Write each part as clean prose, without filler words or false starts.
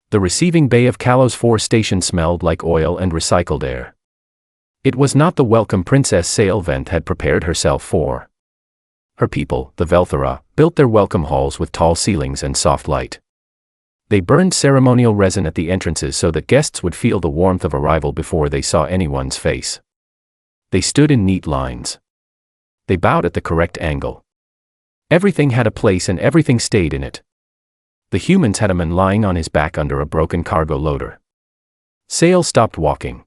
The receiving bay of Kalos 4 station smelled like oil and recycled air. It was not the welcome Princess Sail Vent had prepared herself for. Her people, the Velthera, built their welcome halls with tall ceilings and soft light. They burned ceremonial resin at the entrances so that guests would feel the warmth of arrival before they saw anyone's face. They stood in neat lines. They bowed at the correct angle. Everything had a place and everything stayed in it. The humans had a man lying on his back under a broken cargo loader. Sail stopped walking.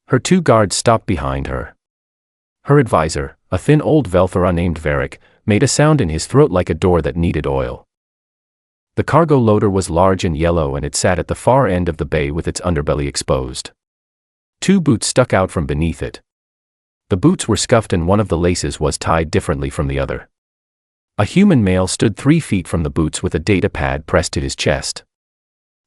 Her 2 guards stopped behind her. Her advisor, a thin old Velthera named Varric, made a sound in his throat like a door that needed oil. The cargo loader was large and yellow and it sat at the far end of the bay with its underbelly exposed. 2 boots stuck out from beneath it. The boots were scuffed and one of the laces was tied differently from the other. A human male stood 3 feet from the boots with a data pad pressed to his chest.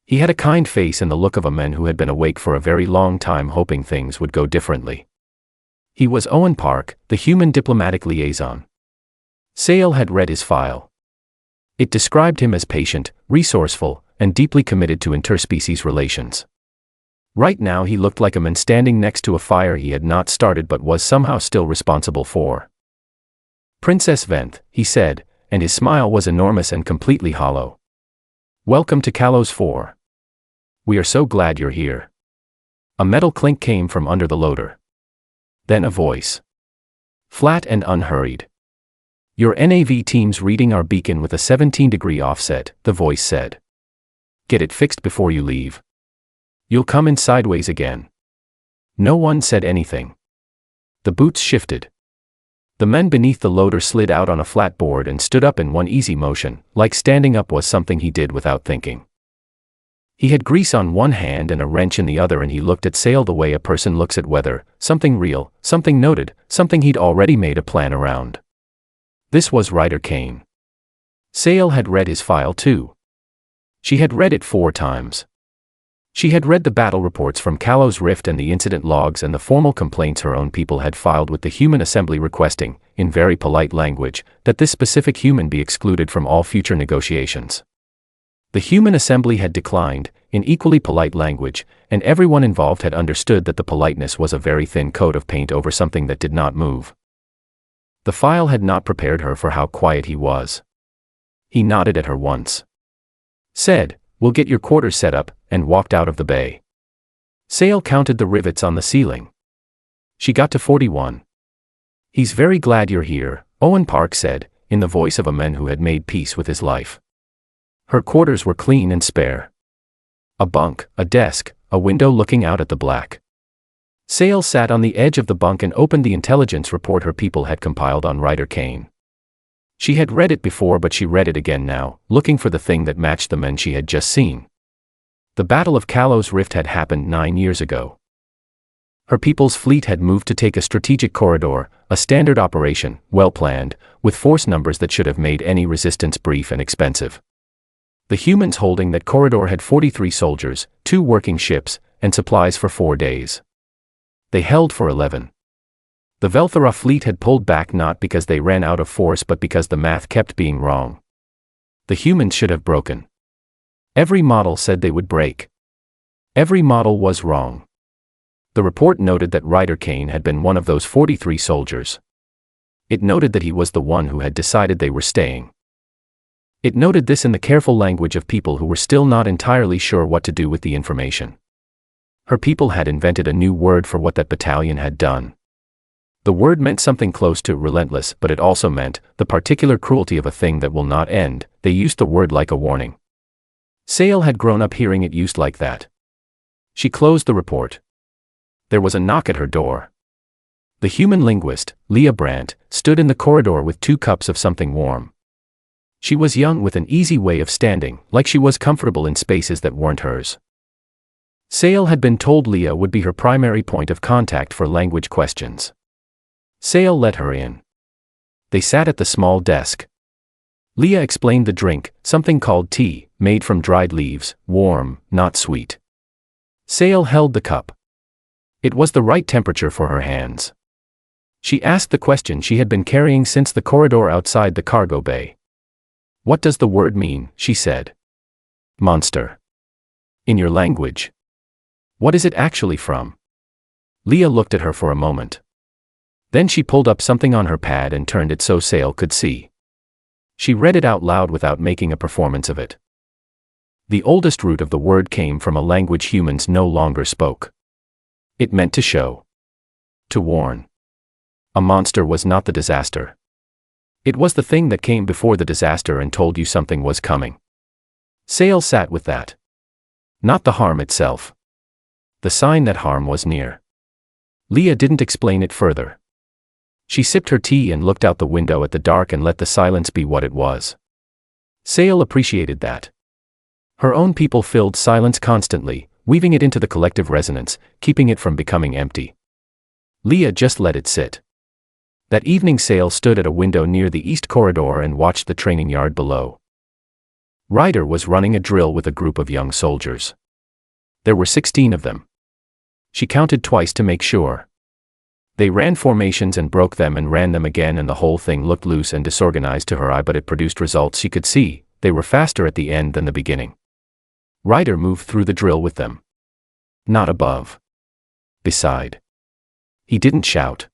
He had a kind face and the look of a man who had been awake for a very long time hoping things would go differently. He was Owen Park, the human diplomatic liaison. Sail had read his file. It described him as patient, resourceful, and deeply committed to interspecies relations. Right now he looked like a man standing next to a fire he had not started but was somehow still responsible for. Princess Vent, he said, and his smile was enormous and completely hollow. Welcome to Kalos 4. We are so glad you're here. A metal clink came from under the loader. Then a voice. Flat and unhurried. Your NAV team's reading our beacon with a 17-degree offset, the voice said. Get it fixed before you leave. You'll come in sideways again. No one said anything. The boots shifted. The men beneath the loader slid out on a flat board and stood up in one easy motion, like standing up was something he did without thinking. He had grease on one hand and a wrench in the other and he looked at Sail the way a person looks at weather, something real, something noted, something he'd already made a plan around. This was Ryder Kane. Sail had read his file too. She had read it 4 times. She had read the battle reports from Kalos Rift and the incident logs and the formal complaints her own people had filed with the Human Assembly requesting, in very polite language, that this specific human be excluded from all future negotiations. The Human Assembly had declined, in equally polite language, and everyone involved had understood that the politeness was a very thin coat of paint over something that did not move. The file had not prepared her for how quiet he was. He nodded at her once. Said, "We'll get your quarters set up," and walked out of the bay. Sail counted the rivets on the ceiling. She got to 41. He's very glad you're here, Owen Park said, in the voice of a man who had made peace with his life. Her quarters were clean and spare. A bunk, a desk, a window looking out at the black. Sail sat on the edge of the bunk and opened the intelligence report her people had compiled on Ryder Kane. She had read it before but she read it again now, looking for the thing that matched the men she had just seen. The Battle of Kalos Rift had happened 9 years ago. Her people's fleet had moved to take a strategic corridor, a standard operation, well planned, with force numbers that should have made any resistance brief and expensive. The humans holding that corridor had 43 soldiers, 2 working ships, and supplies for 4 days. They held for 11. The Velthera fleet had pulled back not because they ran out of force but because the math kept being wrong. The humans should have broken. Every model said they would break. Every model was wrong. The report noted that Ryder Kane had been one of those 43 soldiers. It noted that he was the one who had decided they were staying. It noted this in the careful language of people who were still not entirely sure what to do with the information. Her people had invented a new word for what that battalion had done. The word meant something close to relentless, but it also meant the particular cruelty of a thing that will not end. They used the word like a warning. Sail had grown up hearing it used like that. She closed the report. There was a knock at her door. The human linguist, Leah Brandt, stood in the corridor with 2 cups of something warm. She was young with an easy way of standing, like she was comfortable in spaces that weren't hers. Sail had been told Leah would be her primary point of contact for language questions. Sail let her in. They sat at the small desk. Leah explained the drink, something called tea, made from dried leaves, warm, not sweet. Sail held the cup. It was the right temperature for her hands. She asked the question she had been carrying since the corridor outside the cargo bay. What does the word mean? She said. Monster. In your language. What is it actually from? Leah looked at her for a moment. Then she pulled up something on her pad and turned it so Sail could see. She read it out loud without making a performance of it. The oldest root of the word came from a language humans no longer spoke. It meant to show. To warn. A monster was not the disaster. It was the thing that came before the disaster and told you something was coming. Sail sat with that. Not the harm itself. The sign that harm was near. Leah didn't explain it further. She sipped her tea and looked out the window at the dark and let the silence be what it was. Sail appreciated that. Her own people filled silence constantly, weaving it into the collective resonance, keeping it from becoming empty. Leah just let it sit. That evening Sail stood at a window near the east corridor and watched the training yard below. Ryder was running a drill with a group of young soldiers. There were 16 of them. She counted twice to make sure. They ran formations and broke them and ran them again, and the whole thing looked loose and disorganized to her eye, but it produced results she could see. They were faster at the end than the beginning. Ryder moved through the drill with them. Not above. Beside. He didn't shout.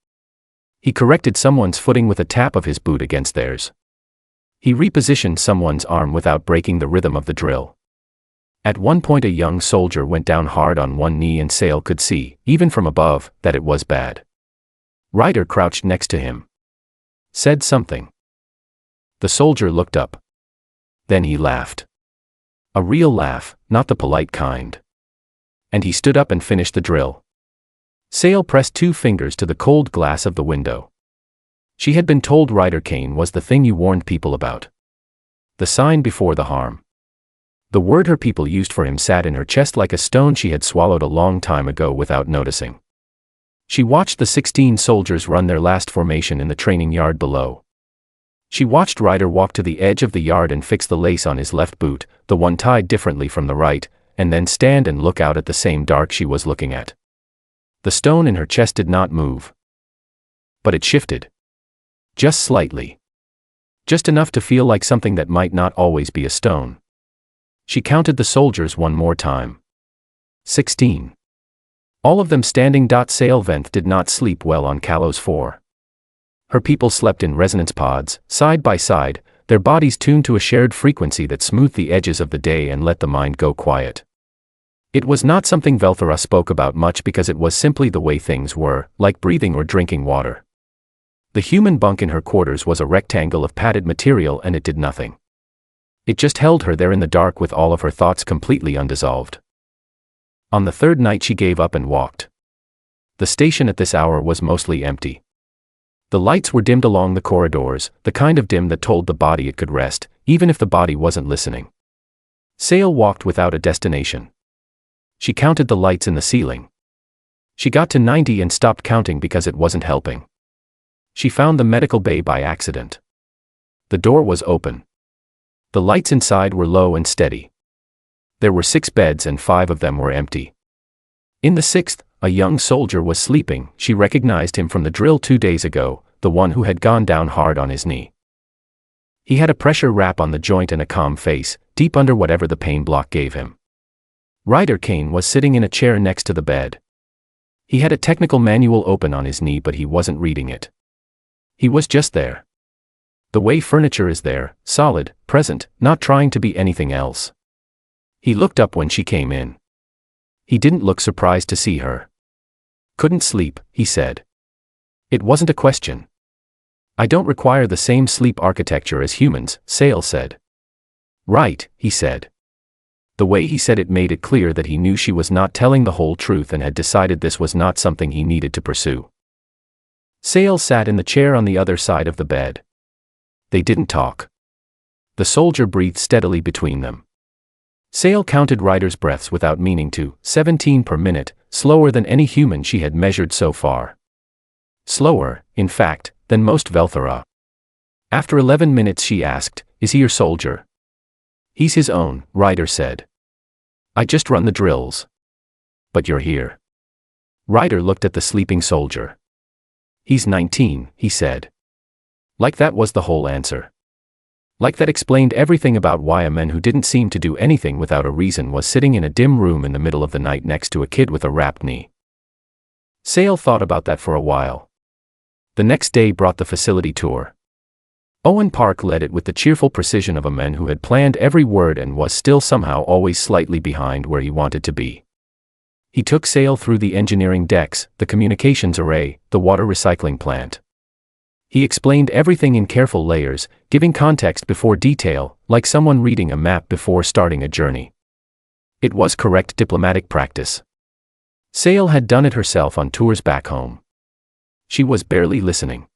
He corrected someone's footing with a tap of his boot against theirs. He repositioned someone's arm without breaking the rhythm of the drill. At one point a young soldier went down hard on one knee and Sail could see, even from above, that it was bad. Ryder crouched next to him. Said something. The soldier looked up. Then he laughed. A real laugh, not the polite kind. And he stood up and finished the drill. Sail pressed 2 fingers to the cold glass of the window. She had been told Ryder Kane was the thing you warned people about. The sign before the harm. The word her people used for him sat in her chest like a stone she had swallowed a long time ago without noticing. She watched the 16 soldiers run their last formation in the training yard below. She watched Ryder walk to the edge of the yard and fix the lace on his left boot, the one tied differently from the right, and then stand and look out at the same dark she was looking at. The stone in her chest did not move. But it shifted. Just slightly. Just enough to feel like something that might not always be a stone. She counted the soldiers one more time. 16. All of them standing. Sail Vent did not sleep well on Kalos 4. Her people slept in resonance pods, side by side, their bodies tuned to a shared frequency that smoothed the edges of the day and let the mind go quiet. It was not something Velthara spoke about much because it was simply the way things were, like breathing or drinking water. The human bunk in her quarters was a rectangle of padded material and it did nothing. It just held her there in the dark with all of her thoughts completely undissolved. On the 3rd night she gave up and walked. The station at this hour was mostly empty. The lights were dimmed along the corridors, the kind of dim that told the body it could rest, even if the body wasn't listening. Sail walked without a destination. She counted the lights in the ceiling. She got to 90 and stopped counting because it wasn't helping. She found the medical bay by accident. The door was open. The lights inside were low and steady. There were 6 beds and 5 of them were empty. In the 6th, a young soldier was sleeping. She recognized him from the drill 2 days ago, the one who had gone down hard on his knee. He had a pressure wrap on the joint and a calm face, deep under whatever the pain block gave him. Ryder Kane was sitting in a chair next to the bed. He had a technical manual open on his knee, but he wasn't reading it. He was just there. The way furniture is there, solid, present, not trying to be anything else. He looked up when she came in. He didn't look surprised to see her. Couldn't sleep, he said. It wasn't a question. I don't require the same sleep architecture as humans, Sail said. Right, he said. The way he said it made it clear that he knew she was not telling the whole truth and had decided this was not something he needed to pursue. Sail sat in the chair on the other side of the bed. They didn't talk. The soldier breathed steadily between them. Sail counted Ryder's breaths without meaning to, 17 per minute, slower than any human she had measured so far. Slower, in fact, than most Velthara. After 11 minutes she asked, "Is he your soldier?" "He's his own," Ryder said. "I just run the drills." "But you're here." Ryder looked at the sleeping soldier. "He's 19, he said. Like that was the whole answer. Like that explained everything about why a man who didn't seem to do anything without a reason was sitting in a dim room in the middle of the night next to a kid with a wrapped knee. Sale thought about that for a while. The next day brought the facility tour. Owen Park led it with the cheerful precision of a man who had planned every word and was still somehow always slightly behind where he wanted to be. He took Sale through the engineering decks, the communications array, the water recycling plant. He explained everything in careful layers, giving context before detail, like someone reading a map before starting a journey. It was correct diplomatic practice. Sale had done it herself on tours back home. She was barely listening.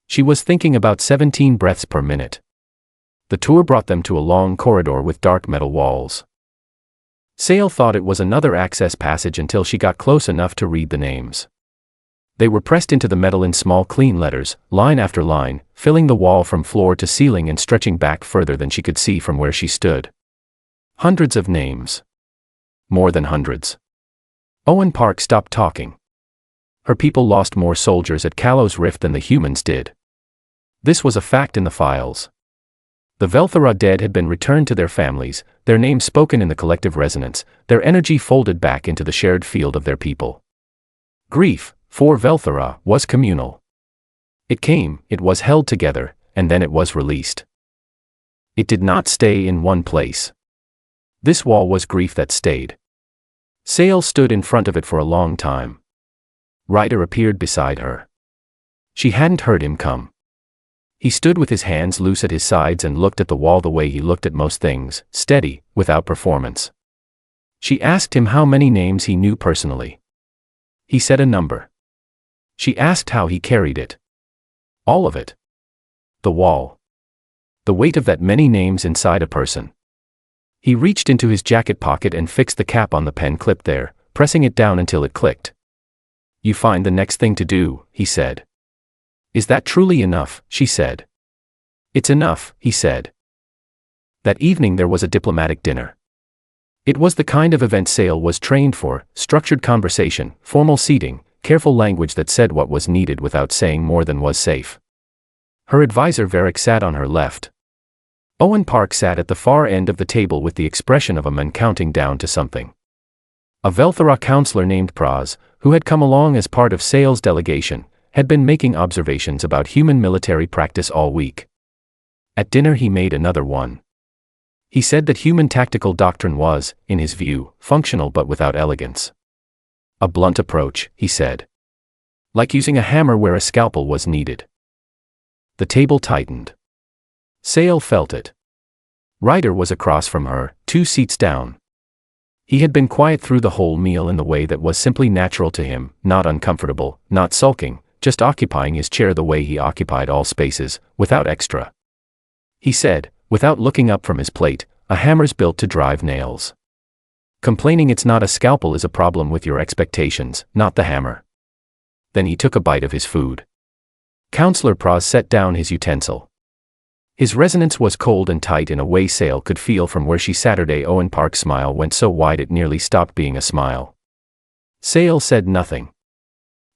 She was thinking about 17 breaths per minute. The tour brought them to a long corridor with dark metal walls. Sale thought it was another access passage until she got close enough to read the names. They were pressed into the metal in small clean letters, line after line, filling the wall from floor to ceiling and stretching back further than she could see from where she stood. Hundreds of names. More than hundreds. Owen Park stopped talking. Her people lost more soldiers at Kalos Rift than the humans did. This was a fact in the files. The Velthara dead had been returned to their families, their names spoken in the collective resonance, their energy folded back into the shared field of their people. Grief, for Velthara, was communal. It came, it was held together, and then it was released. It did not stay in one place. This wall was grief that stayed. Sale stood in front of it for a long time. Ryder appeared beside her. She hadn't heard him come. He stood with his hands loose at his sides and looked at the wall the way he looked at most things, steady, without performance. She asked him how many names he knew personally. He said a number. She asked how he carried it. All of it. The wall. The weight of that many names inside a person. He reached into his jacket pocket and fixed the cap on the pen clip there, pressing it down until it clicked. You find the next thing to do, he said. Is that truly enough, she said. It's enough, he said. That evening there was a diplomatic dinner. It was the kind of event Sale was trained for, structured conversation, formal seating, careful language that said what was needed without saying more than was safe. Her advisor Varric sat on her left. Owen Park sat at the far end of the table with the expression of a man counting down to something. A Velthara counselor named Praz, who had come along as part of Sale's delegation, had been making observations about human military practice all week. At dinner he made another one. He said that human tactical doctrine was, in his view, functional but without elegance. A blunt approach, he said. Like using a hammer where a scalpel was needed. The table tightened. Sale felt it. Ryder was across from her, 2 seats down. He had been quiet through the whole meal in the way that was simply natural to him, not uncomfortable, not sulking, just occupying his chair the way he occupied all spaces, without extra. He said, without looking up from his plate, a hammer's built to drive nails. Complaining it's not a scalpel is a problem with your expectations, not the hammer. Then he took a bite of his food. Counselor Praz set down his utensil. His resonance was cold and tight in a way Sale could feel from where she Saturday. Owen Park's smile went so wide it nearly stopped being a smile. Sale said nothing.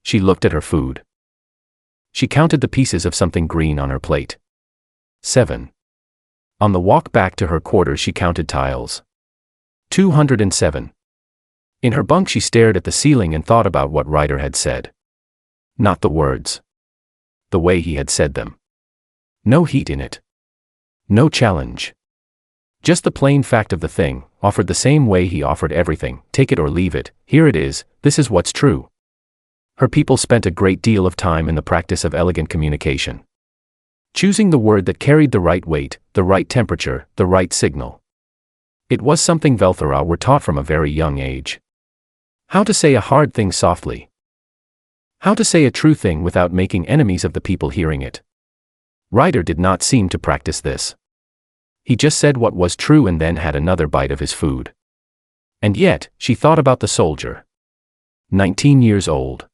She looked at her food. She counted the pieces of something green on her plate. 7. On the walk back to her quarters she counted tiles. 207. In her bunk she stared at the ceiling and thought about what Ryder had said. Not the words. The way he had said them. No heat in it. No challenge. Just the plain fact of the thing, offered the same way he offered everything, take it or leave it, here it is, this is what's true. Her people spent a great deal of time in the practice of elegant communication. Choosing the word that carried the right weight, the right temperature, the right signal. It was something Velthara were taught from a very young age. How to say a hard thing softly. How to say a true thing without making enemies of the people hearing it. Ryder did not seem to practice this. He just said what was true and then had another bite of his food. And yet, she thought about the soldier. 19 years old.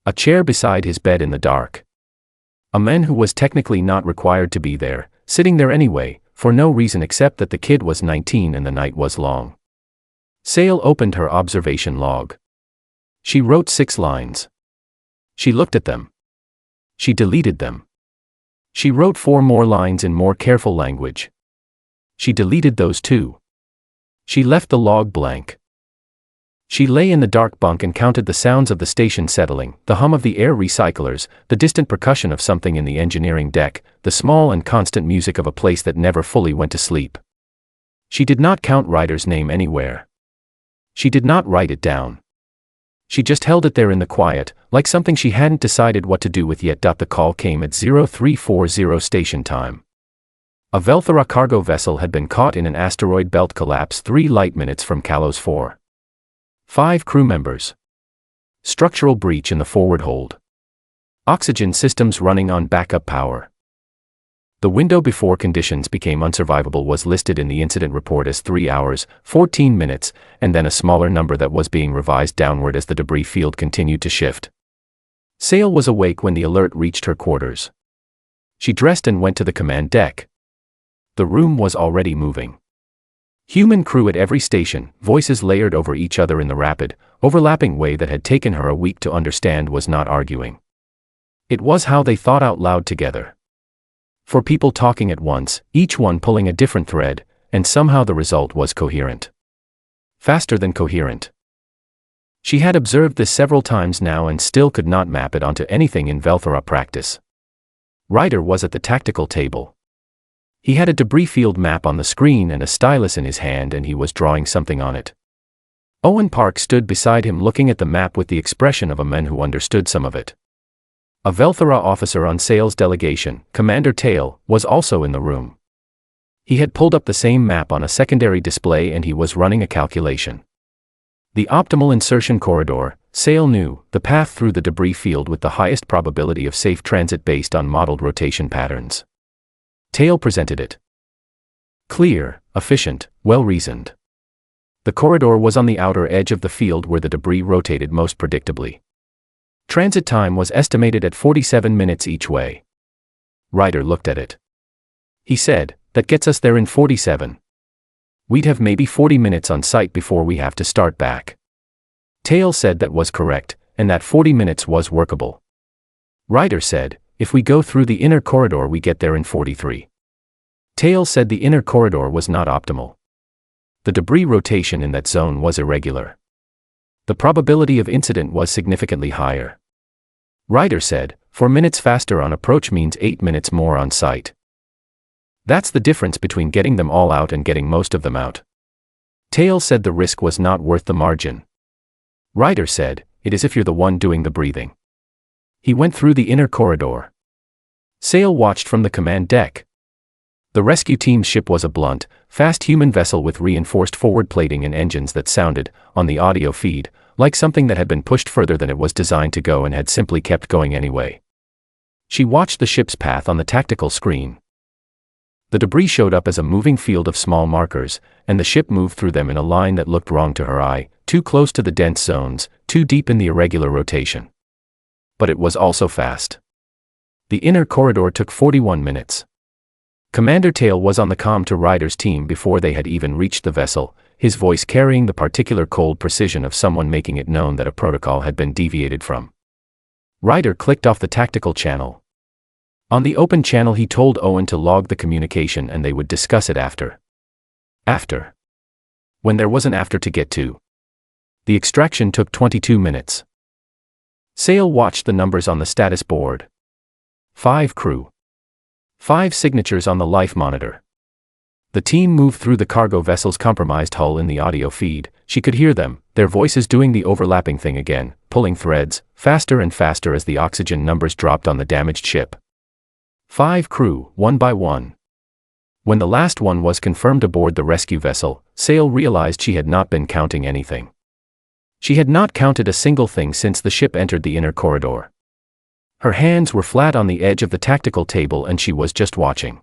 A chair beside his bed in the dark. A man who was technically not required to be there, sitting there anyway, for no reason except that the kid was 19 and the night was long. Sale opened her observation log. She wrote 6 lines. She looked at them. She deleted them. She wrote 4 more lines in more careful language. She deleted those too. She left the log blank. She lay in the dark bunk and counted the sounds of the station settling, the hum of the air recyclers, the distant percussion of something in the engineering deck, the small and constant music of a place that never fully went to sleep. She did not count Ryder's name anywhere. She did not write it down. She just held it there in the quiet, like something she hadn't decided what to do with yet. The call came at 0340 station time. A Velthara cargo vessel had been caught in an asteroid belt collapse 3 light minutes from Kalos 4. 5 crew members. Structural breach in the forward hold. Oxygen systems running on backup power. The window before conditions became unsurvivable was listed in the incident report as 3 hours, 14 minutes, and then a smaller number that was being revised downward as the debris field continued to shift. Sail was awake when the alert reached her quarters. She dressed and went to the command deck. The room was already moving. Human crew at every station, voices layered over each other in the rapid, overlapping way that had taken her a week to understand, was not arguing. It was how they thought out loud together. 4 people talking at once, each one pulling a different thread, and somehow the result was coherent. Faster than coherent. She had observed this several times now and still could not map it onto anything in Velthara practice. Ryder was at the tactical table. He had a debris field map on the screen and a stylus in his hand, and he was drawing something on it. Owen Park stood beside him looking at the map with the expression of a man who understood some of it. A Velthara officer on Sail's delegation, Commander Tail, was also in the room. He had pulled up the same map on a secondary display and he was running a calculation. The optimal insertion corridor, Sail knew, the path through the debris field with the highest probability of safe transit based on modeled rotation patterns. Tail presented it. Clear, efficient, well-reasoned. The corridor was on the outer edge of the field where the debris rotated most predictably. Transit time was estimated at 47 minutes each way. Ryder looked at it. He said, "That gets us there in 47. We'd have maybe 40 minutes on site before we have to start back." Tail said that was correct, and that 40 minutes was workable. Ryder said, "If we go through the inner corridor we get there in 43. Tail said the inner corridor was not optimal. The debris rotation in that zone was irregular. The probability of incident was significantly higher. Ryder said, 4 minutes faster on approach means 8 minutes more on site. That's the difference between getting them all out and getting most of them out. Tail said the risk was not worth the margin. Ryder said, "It is if you're the one doing the breathing." He went through the inner corridor. Sail watched from the command deck. The rescue team's ship was a blunt, fast human vessel with reinforced forward plating and engines that sounded, on the audio feed, like something that had been pushed further than it was designed to go and had simply kept going anyway. She watched the ship's path on the tactical screen. The debris showed up as a moving field of small markers, and the ship moved through them in a line that looked wrong to her eye, too close to the dense zones, too deep in the irregular rotation. But it was also fast. The inner corridor took 41 minutes. Commander Tail was on the comm to Ryder's team before they had even reached the vessel, his voice carrying the particular cold precision of someone making it known that a protocol had been deviated from. Ryder clicked off the tactical channel. On the open channel he told Owen to log the communication and they would discuss it after. After. When there was an after to get to. The extraction took 22 minutes. Sail watched the numbers on the status board. 5 crew. 5 signatures on the life monitor. The team moved through the cargo vessel's compromised hull in the audio feed. She could hear them, their voices doing the overlapping thing again, pulling threads, faster and faster as the oxygen numbers dropped on the damaged ship. 5 crew, one by one. When the last one was confirmed aboard the rescue vessel, Sail realized she had not been counting anything. She had not counted a single thing since the ship entered the inner corridor. Her hands were flat on the edge of the tactical table and she was just watching.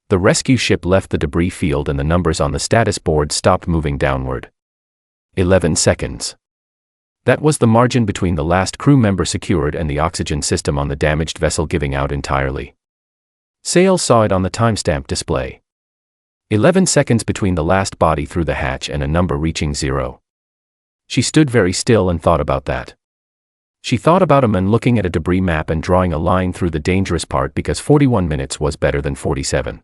The rescue ship left the debris field and the numbers on the status board stopped moving downward. 11 seconds. That was the margin between the last crew member secured and the oxygen system on the damaged vessel giving out entirely. Sail saw it on the timestamp display. 11 seconds between the last body through the hatch and a number reaching 0. She stood very still and thought about that. She thought about a man looking at a debris map and drawing a line through the dangerous part because 41 minutes was better than 47.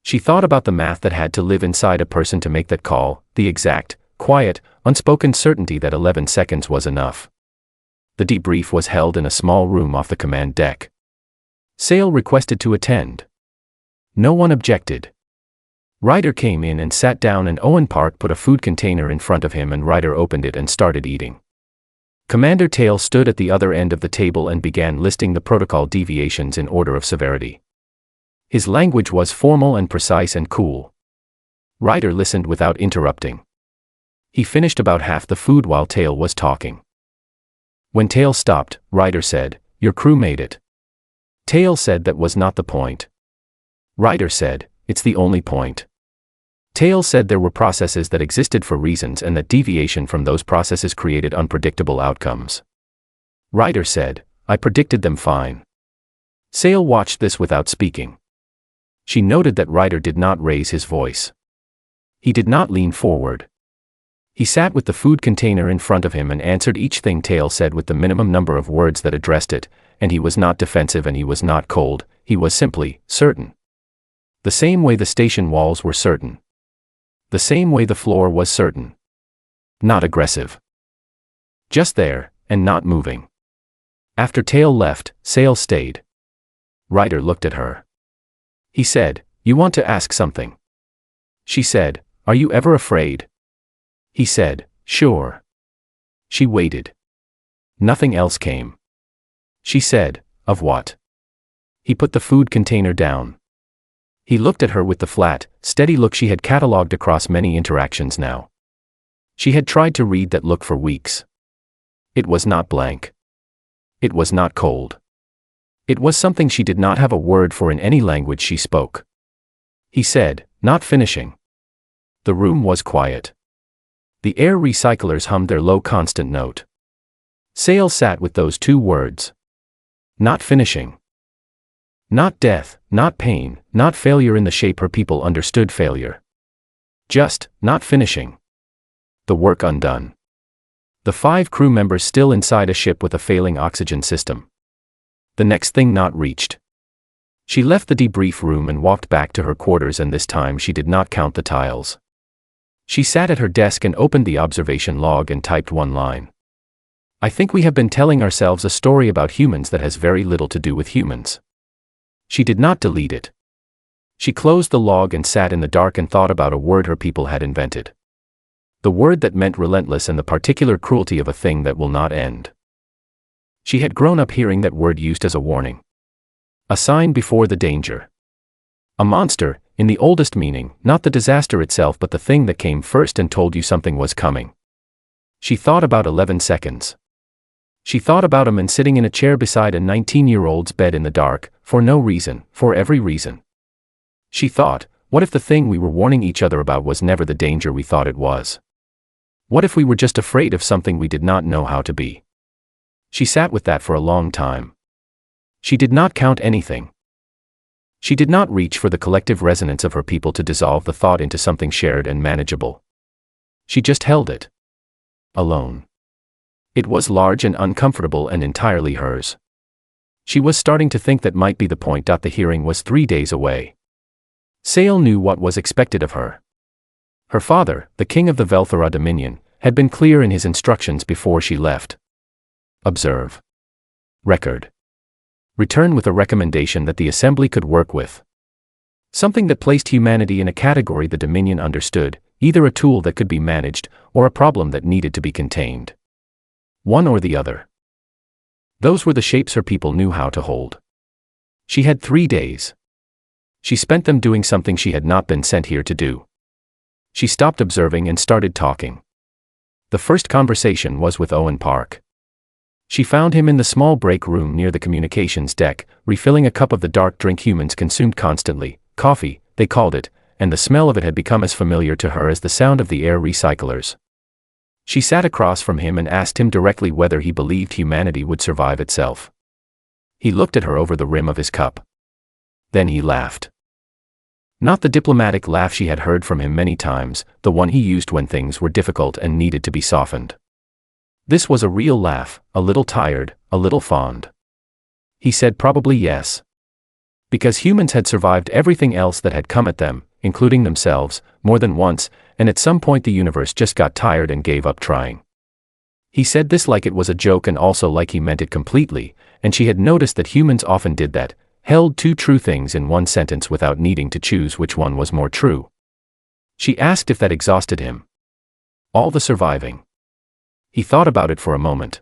She thought about the math that had to live inside a person to make that call, the exact, quiet, unspoken certainty that 11 seconds was enough. The debrief was held in a small room off the command deck. Sale requested to attend. No one objected. Ryder came in and sat down, and Owen Park put a food container in front of him, and Ryder opened it and started eating. Commander Tail stood at the other end of the table and began listing the protocol deviations in order of severity. His language was formal and precise and cool. Ryder listened without interrupting. He finished about half the food while Tail was talking. When Tail stopped, Ryder said, "Your crew made it." Tail said that was not the point. Ryder said, "It's the only point." Tail said there were processes that existed for reasons and that deviation from those processes created unpredictable outcomes. Ryder said, "I predicted them fine." Sale watched this without speaking. She noted that Ryder did not raise his voice. He did not lean forward. He sat with the food container in front of him and answered each thing Tail said with the minimum number of words that addressed it, and he was not defensive and he was not cold, he was simply certain. The same way the station walls were certain. The same way the floor was certain. Not aggressive. Just there, and not moving. After Tail left, Sale stayed. Ryder looked at her. He said, "You want to ask something?" She said, "Are you ever afraid?" He said, "Sure." She waited. Nothing else came. She said, "Of what?" He put the food container down. He looked at her with the flat, steady look she had catalogued across many interactions now. She had tried to read that look for weeks. It was not blank. It was not cold. It was something she did not have a word for in any language she spoke. He said, "Not finishing." The room was quiet. The air recyclers hummed their low constant note. Sale sat with those two words. Not finishing. Not death, not pain, not failure in the shape her people understood failure. Just, not finishing. The work undone. The 5 crew members still inside a ship with a failing oxygen system. The next thing not reached. She left the debrief room and walked back to her quarters, and this time she did not count the tiles. She sat at her desk and opened the observation log and typed one line. "I think we have been telling ourselves a story about humans that has very little to do with humans." She did not delete it. She closed the log and sat in the dark and thought about a word her people had invented. The word that meant relentless and the particular cruelty of a thing that will not end. She had grown up hearing that word used as a warning. A sign before the danger. A monster, in the oldest meaning, not the disaster itself but the thing that came first and told you something was coming. She thought about 11 seconds. She thought about a man sitting in a chair beside a 19-year-old's bed in the dark, for no reason, for every reason. She thought, what if the thing we were warning each other about was never the danger we thought it was? What if we were just afraid of something we did not know how to be? She sat with that for a long time. She did not count anything. She did not reach for the collective resonance of her people to dissolve the thought into something shared and manageable. She just held it. Alone. It was large and uncomfortable and entirely hers. She was starting to think that might be the point. The hearing was 3 days away. Sale knew what was expected of her. Her father, the king of the Velthara Dominion, had been clear in his instructions before she left. Observe. Record. Return with a recommendation that the Assembly could work with. Something that placed humanity in a category the Dominion understood, either a tool that could be managed, or a problem that needed to be contained. One or the other. Those were the shapes her people knew how to hold. She had 3 days. She spent them doing something she had not been sent here to do. She stopped observing and started talking. The first conversation was with Owen Park. She found him in the small break room near the communications deck, refilling a cup of the dark drink humans consumed constantly, coffee, they called it, and the smell of it had become as familiar to her as the sound of the air recyclers. She sat across from him and asked him directly whether he believed humanity would survive itself. He looked at her over the rim of his cup. Then he laughed. Not the diplomatic laugh she had heard from him many times, the one he used when things were difficult and needed to be softened. This was a real laugh, a little tired, a little fond. He said probably yes. Because humans had survived everything else that had come at them, including themselves, more than once, and at some point the universe just got tired and gave up trying. He said this like it was a joke and also like he meant it completely, and she had noticed that humans often did that, held two true things in one sentence without needing to choose which one was more true. She asked if that exhausted him. All the surviving. He thought about it for a moment.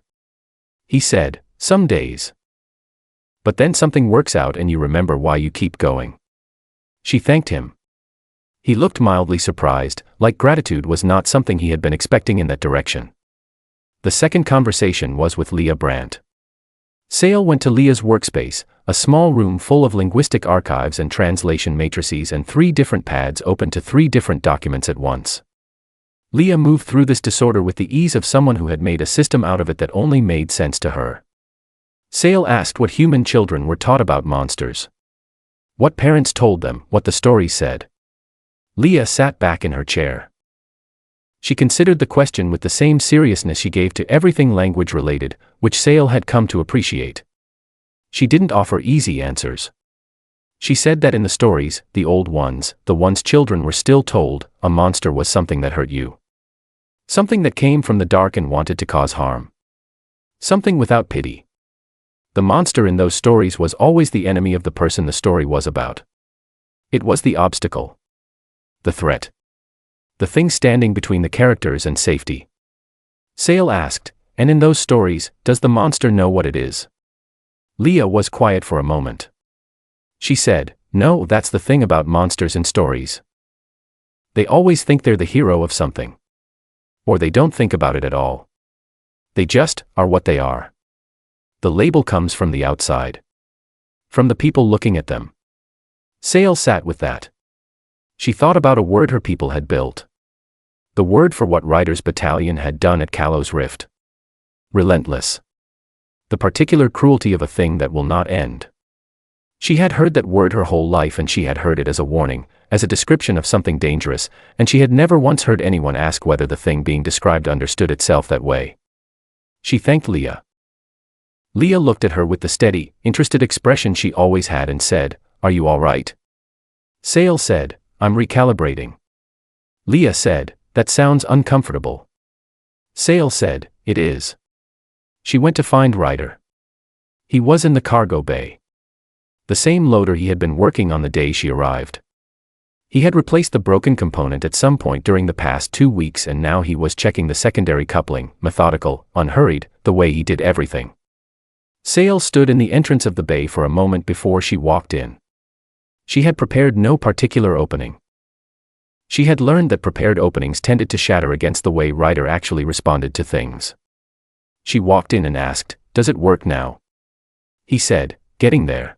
He said, some days. But then something works out and you remember why you keep going. She thanked him. He looked mildly surprised, like gratitude was not something he had been expecting in that direction. The second conversation was with Leah Brandt. Sale went to Leah's workspace, a small room full of linguistic archives and translation matrices and 3 different pads open to 3 different documents at once. Leah moved through this disorder with the ease of someone who had made a system out of it that only made sense to her. Sale asked what human children were taught about monsters. What parents told them, what the stories said. Leah sat back in her chair. She considered the question with the same seriousness she gave to everything language-related, which Sale had come to appreciate. She didn't offer easy answers. She said that in the stories, the old ones, the ones children were still told, a monster was something that hurt you. Something that came from the dark and wanted to cause harm. Something without pity. The monster in those stories was always the enemy of the person the story was about. It was the obstacle. The threat. The thing standing between the characters and safety. Sale asked, and in those stories, does the monster know what it is? Leah was quiet for a moment. She said, no, that's the thing about monsters in stories. They always think they're the hero of something. Or they don't think about it at all. They just are what they are. The label comes from the outside. From the people looking at them. Sale sat with that. She thought about a word her people had built. The word for what Ryder's battalion had done at Kalos Rift. Relentless. The particular cruelty of a thing that will not end. She had heard that word her whole life and she had heard it as a warning, as a description of something dangerous, and she had never once heard anyone ask whether the thing being described understood itself that way. She thanked Leah. Leah looked at her with the steady, interested expression she always had and said, are you all right? Sale said, I'm recalibrating. Leah said, that sounds uncomfortable. Sale said, it is. She went to find Ryder. He was in the cargo bay. The same loader he had been working on the day she arrived. He had replaced the broken component at some point during the past 2 weeks and now he was checking the secondary coupling, methodical, unhurried, the way he did everything. Sale stood in the entrance of the bay for a moment before she walked in. She had prepared no particular opening. She had learned that prepared openings tended to shatter against the way Ryder actually responded to things. She walked in and asked, does it work now? He said, getting there.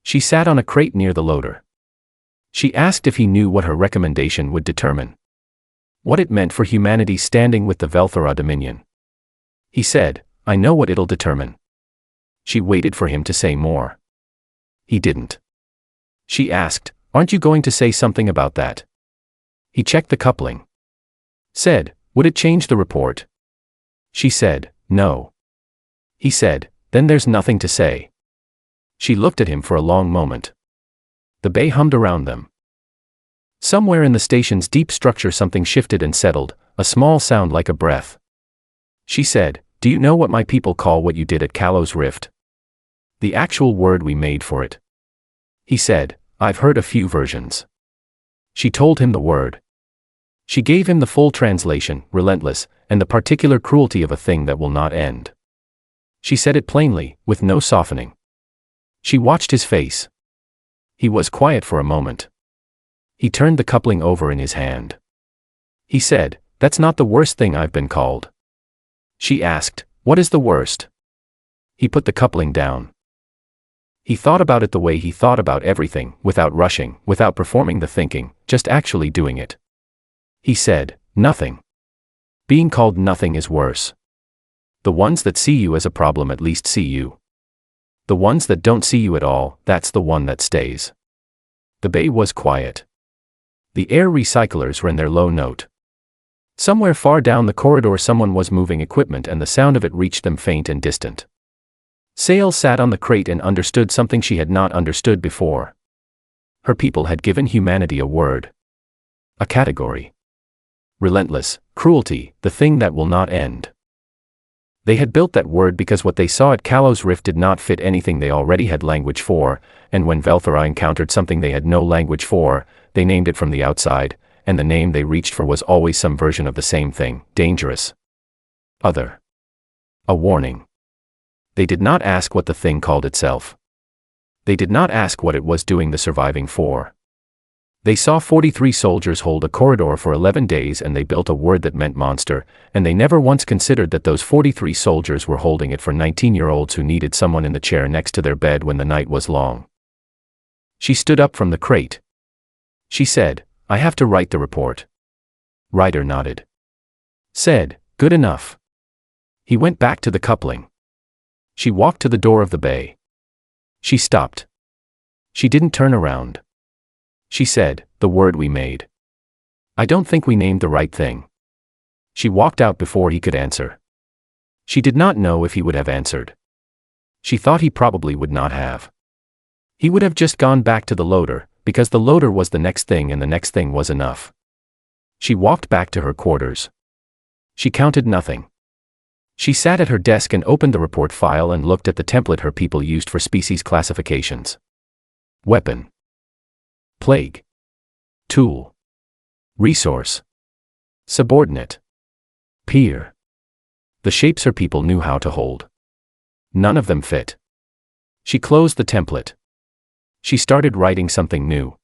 She sat on a crate near the loader. She asked if he knew what her recommendation would determine. What it meant for humanity's standing with the Velthora Dominion. He said, I know what it'll determine. She waited for him to say more. He didn't. She asked, aren't you going to say something about that? He checked the coupling. Said, would it change the report? She said, no. He said, then there's nothing to say. She looked at him for a long moment. The bay hummed around them. Somewhere in the station's deep structure something shifted and settled, a small sound like a breath. She said, do you know what my people call what you did at Kalos Rift? The actual word we made for it. He said, I've heard a few versions. She told him the word. She gave him the full translation, relentless, and the particular cruelty of a thing that will not end. She said it plainly, with no softening. She watched his face. He was quiet for a moment. He turned the coupling over in his hand. He said, that's not the worst thing I've been called. She asked, what is the worst? He put the coupling down. He thought about it the way he thought about everything, without rushing, without performing the thinking, just actually doing it. He said, nothing. Being called nothing is worse. The ones that see you as a problem at least see you. The ones that don't see you at all, that's the one that stays. The bay was quiet. The air recyclers ran their low note. Somewhere far down the corridor someone was moving equipment and the sound of it reached them faint and distant. Sail sat on the crate and understood something she had not understood before. Her people had given humanity a word. A category. Relentless, cruelty, the thing that will not end. They had built that word because what they saw at Kalos Rift did not fit anything they already had language for, and when Velthara encountered something they had no language for, they named it from the outside, and the name they reached for was always some version of the same thing: dangerous. Other. A warning. They did not ask what the thing called itself. They did not ask what it was doing the surviving for. They saw 43 soldiers hold a corridor for 11 days and they built a word that meant monster, and they never once considered that those 43 soldiers were holding it for 19-year-olds who needed someone in the chair next to their bed when the night was long. She stood up from the crate. She said, "I have to write the report." Ryder nodded. Said, "Good enough." He went back to the coupling. She walked to the door of the bay. She stopped. She didn't turn around. She said, "The word we made. I don't think we named the right thing." She walked out before he could answer. She did not know if he would have answered. She thought he probably would not have. He would have just gone back to the loader, because the loader was the next thing and the next thing was enough. She walked back to her quarters. She counted nothing. She sat at her desk and opened the report file and looked at the template her people used for species classifications. Weapon. Plague. Tool. Resource. Subordinate. Peer. The shapes her people knew how to hold. None of them fit. She closed the template. She started writing something new.